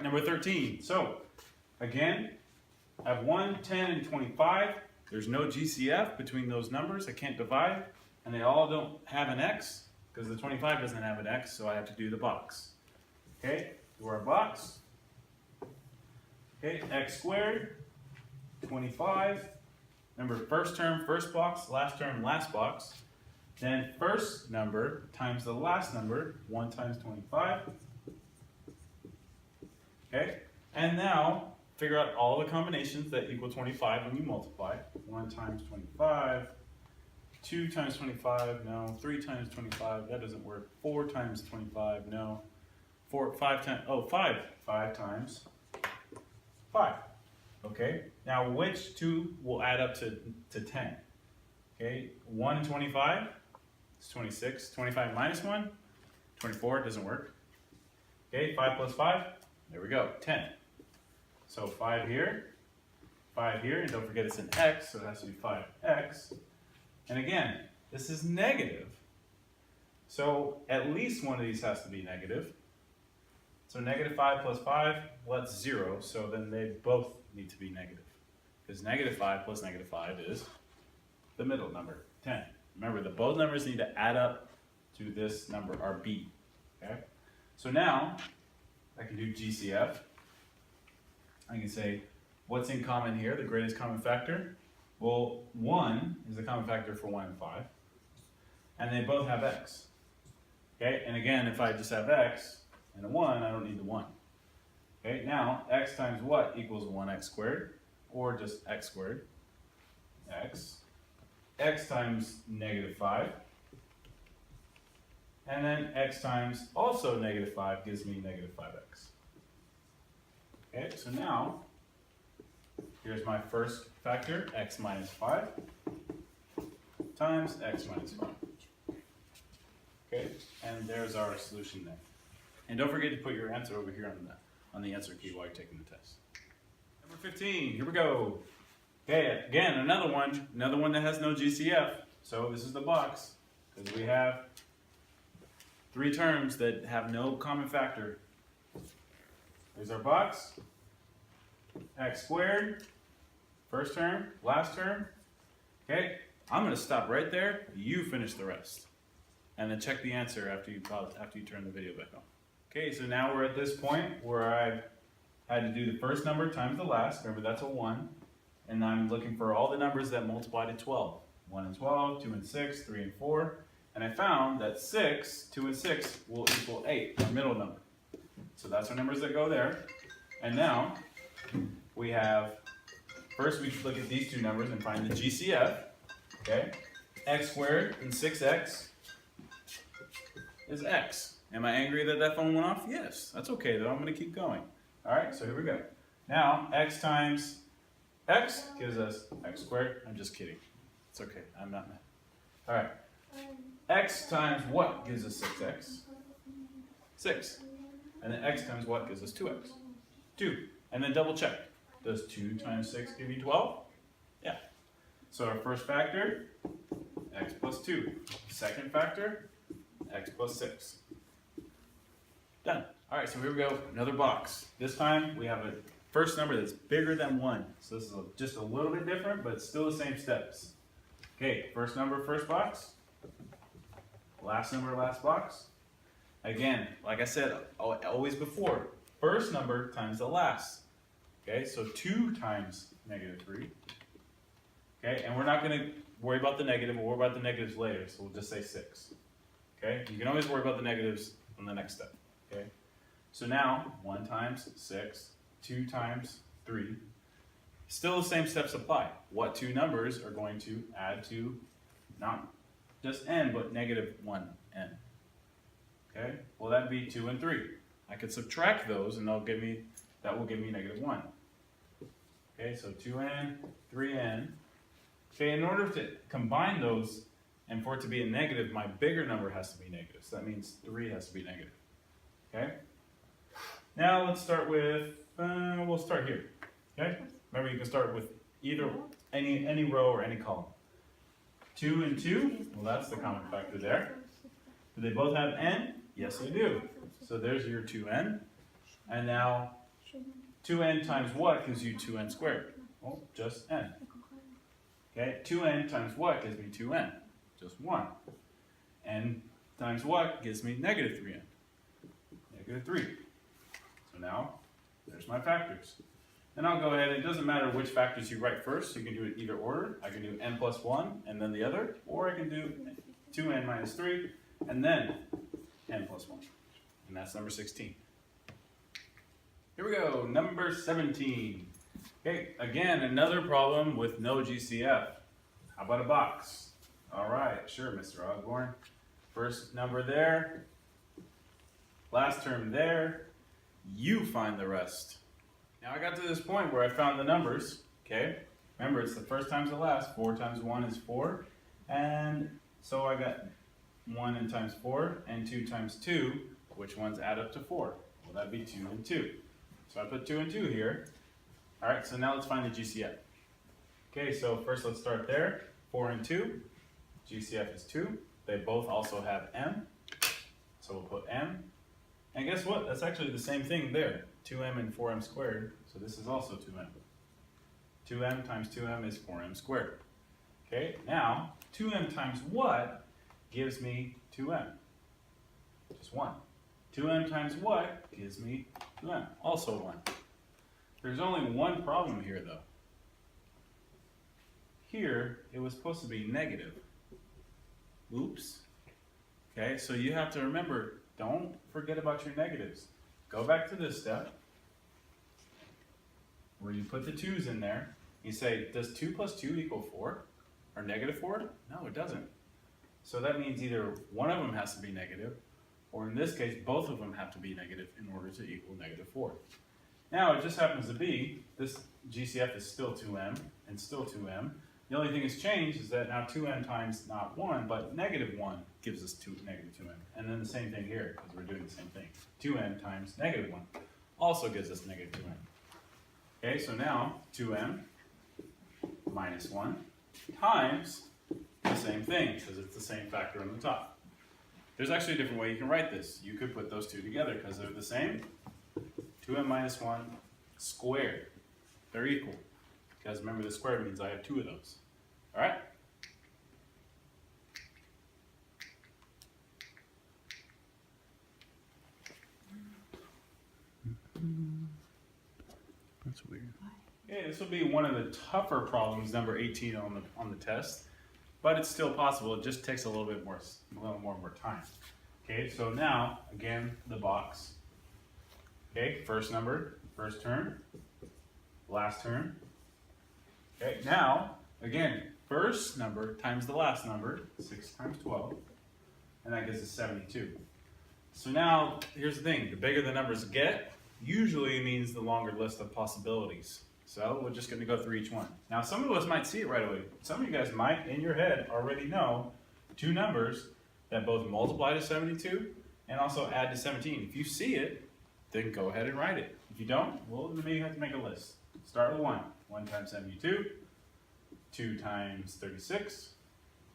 number 13. So, again, I have 1, 10, and 25. There's no GCF between those numbers. I can't divide. And they all don't have an x, because the 25 doesn't have an x, so I have to do the box. Okay, do our box. Okay, x squared, 25. Remember, first term, first box, last term, last box. Then first number times the last number, 1 times 25. Okay, and now figure out all the combinations that equal 25 when you multiply. 1 times 25, 2 times 25, no. 3 times 25, that doesn't work. 4 times 25, no. 5 times 5. Okay, now which two will add up to 10? Okay, 1 and 25 is 26. 25 minus 1, 24, doesn't work. Okay, 5 plus 5, there we go, 10. So 5 here, and don't forget it's an x, so it has to be 5x. And again, this is negative. So at least one of these has to be negative. So negative 5 plus 5, well, that's 0, so then they both need to be negative. Because negative 5 plus negative 5 is the middle number, 10. Remember, both numbers need to add up to this number, our b. Okay? So now, I can do GCF. I can say, what's in common here, the greatest common factor? Well, 1 is the common factor for 1 and 5. And they both have x. Okay, and again, if I just have x and a 1, I don't need the 1. Okay, now, x times what equals 1x squared? Or just x squared. X. X times negative 5. And then x times also negative 5 gives me negative 5x. Okay, so now, here's my first factor, x minus 5 times x minus 5. Okay, and there's our solution there. And don't forget to put your answer over here on the answer key while you're taking the test. Number 15, here we go. Okay, again, another one that has no GCF. So this is the box, because we have 3 terms that have no common factor. There's our box. X squared, first term, last term. Okay, I'm going to stop right there. You finish the rest. And then check the answer after you turn the video back on. Okay, so now we're at this point where I've had to do the first number times the last. Remember, that's a 1. And I'm looking for all the numbers that multiply to 12. 1 and 12, 2 and 6, 3 and 4. And I found that 6, 2 and 6 will equal 8, our middle number. So that's our numbers that go there. And now, we have, first we should look at these two numbers and find the GCF. Okay, x squared and 6x is x. Am I angry that that phone went off? Yes, that's okay though, I'm going to keep going. Alright, so here we go. Now, x times x gives us x squared. I'm just kidding. It's okay, I'm not mad. Alright, x times what gives us 6x? 6. And then x times what gives us 2x? 2. And then double check. Does 2 times 6 give you 12? Yeah. So our first factor, x plus 2. Second factor, x plus 6. Done. All right, so here we go, another box. This time we have a first number that's bigger than 1. So this is just a little bit different, but it's still the same steps. Okay, first number, first box. Last number, last box. Again, like I said, always before, first number times the last. Okay, so 2 times negative 3. Okay, and we're not going to worry about the negative, we'll worry about the negatives later, so we'll just say 6. Okay, you can always worry about the negatives on the next step. Okay, so now 1 times 6, 2 times 3. Still the same steps apply. What two numbers are going to add to not just n, but negative 1n? Okay, well that'd be 2 and 3. I could subtract those and that will give me negative 1. Okay, so 2n, 3n. Okay, in order to combine those and for it to be a negative, my bigger number has to be negative. So that means 3 has to be negative. Okay? Now let's start with, we'll start here. Okay? Remember you can start with either any row or any column. 2 and 2, well that's the common factor there. Do they both have n? Yes they do. So there's your 2n. And now 2n times what gives you 2n squared? Well, just n. Okay, 2n times what gives me 2n? Just 1. N times what gives me negative 3n? Negative 3. So now, there's my factors. And I'll go ahead, it doesn't matter which factors you write first, you can do it either order. I can do n plus 1 and then the other, or I can do 2n minus 3 and then n plus 1. And that's number 16. Here we go, number 17. Okay, again, another problem with no GCF. How about a box? All right, sure, Mr. Osborne. First number there, last term there, you find the rest. Now I got to this point where I found the numbers, okay? Remember, it's the first times the last. 4 times 1 is 4. And so I got 1 and times 4, and 2 times 2, which ones add up to 4? Well, that'd be 2 and 2. So I put 2 and 2 here. All right, so now let's find the GCF. Okay, so first let's start there. 4 and 2, GCF is 2. They both also have m, so we'll put m. And guess what? That's actually the same thing there. 2m and 4m squared, so this is also 2m. 2m times 2m is 4m squared. Okay, now 2m times what gives me 2m? Just 1. 2m times what gives me 2m? Also 1. There's only one problem here though. Here, it was supposed to be negative. Oops. Okay, so you have to remember, don't forget about your negatives. Go back to this step where you put the 2's in there. You say, does 2 plus 2 equal 4? Or negative 4? No, it doesn't. So that means either one of them has to be negative, or in this case, both of them have to be negative in order to equal negative 4. Now, it just happens to be, this GCF is still 2m and still 2m. The only thing that's changed is that now 2m times not 1, but negative 1 gives us negative 2m. And then the same thing here, because we're doing the same thing. 2m times negative 1 also gives us negative 2m. Okay, so now 2m minus 1 times the same thing, because it's the same factor on the top. There's actually a different way you can write this. You could put those two together because they're the same. 2m minus 1 squared. They're equal. Because remember, the square means I have 2 of those. All right? That's weird. Okay, this will be one of the tougher problems, number 18 on the test, but it's still possible. It just takes a little more time. Okay, so now again the box. Okay, first number, first term, last term. Okay, now, again, first number times the last number, 6 times 12, and that gives us 72. So now, here's the thing, the bigger the numbers get, usually means the longer list of possibilities. So we're just going to go through each one. Now, some of us might see it right away. Some of you guys might, in your head, already know 2 numbers that both multiply to 72 and also add to 17. If you see it, then go ahead and write it. If you don't, well, then maybe you have to make a list. Start with 1. 1 times 72, 2 times 36,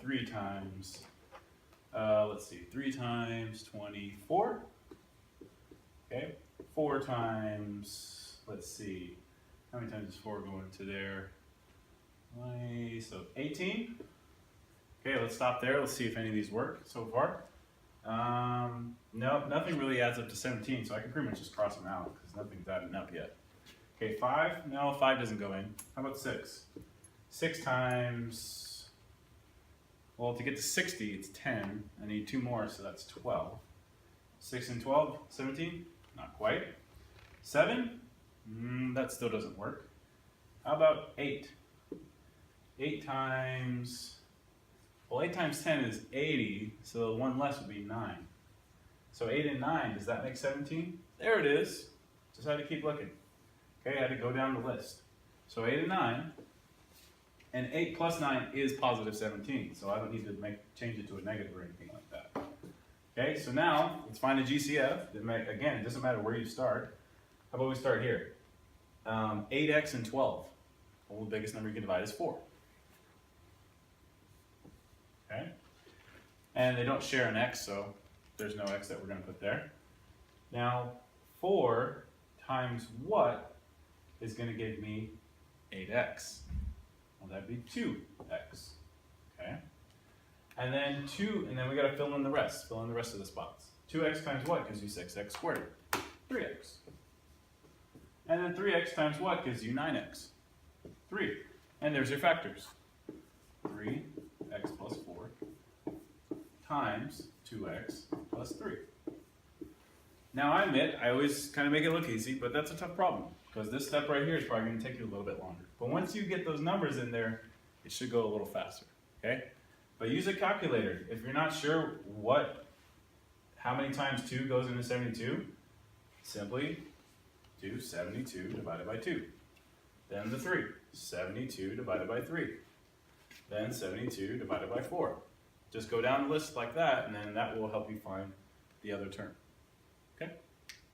3 times, 3 times 24, okay, 4 times, how many times is 4 going to there? 20, so 18. Okay, let's stop there. Let's see if any of these work so far. No, nothing really adds up to 17, so I can pretty much just cross them out because nothing's adding up yet. Okay, 5, no, 5 doesn't go in. How about 6? 6 times, well, to get to 60, it's 10. I need 2 more, so that's 12. 6 and 12, 17? Not quite. 7? That still doesn't work. How about 8? 8 times, well, 8 times 10 is 80, so 1 less would be 9. So 8 and 9, does that make 17? There it is. Just had to keep looking. Okay, I had to go down the list. So 8 and 9, and 8 plus 9 is positive 17, so I don't need to change it to a negative or anything like that. Okay, so now let's find a GCF. Again, it doesn't matter where you start. How about we start here? 8x and 12. Well, the biggest number you can divide is 4. Okay, and they don't share an x, so there's no x that we're going to put there. Now, 4 times what is going to give me 8x? Well, that'd be 2x, okay? And then we got to fill in the rest of the spots. 2x times what gives you 6x squared? 3x. And then 3x times what gives you 9x? 3. And there's your factors. 3x plus 4 times 2x plus 3. Now I admit, I always kind of make it look easy, but that's a tough problem, because this step right here is probably going to take you a little bit longer. But once you get those numbers in there, it should go a little faster, okay? But use a calculator. If you're not sure how many times 2 goes into 72, simply do 72 divided by 2. Then the 3, 72 divided by 3. Then 72 divided by 4. Just go down the list like that, and then that will help you find the other term. Okay?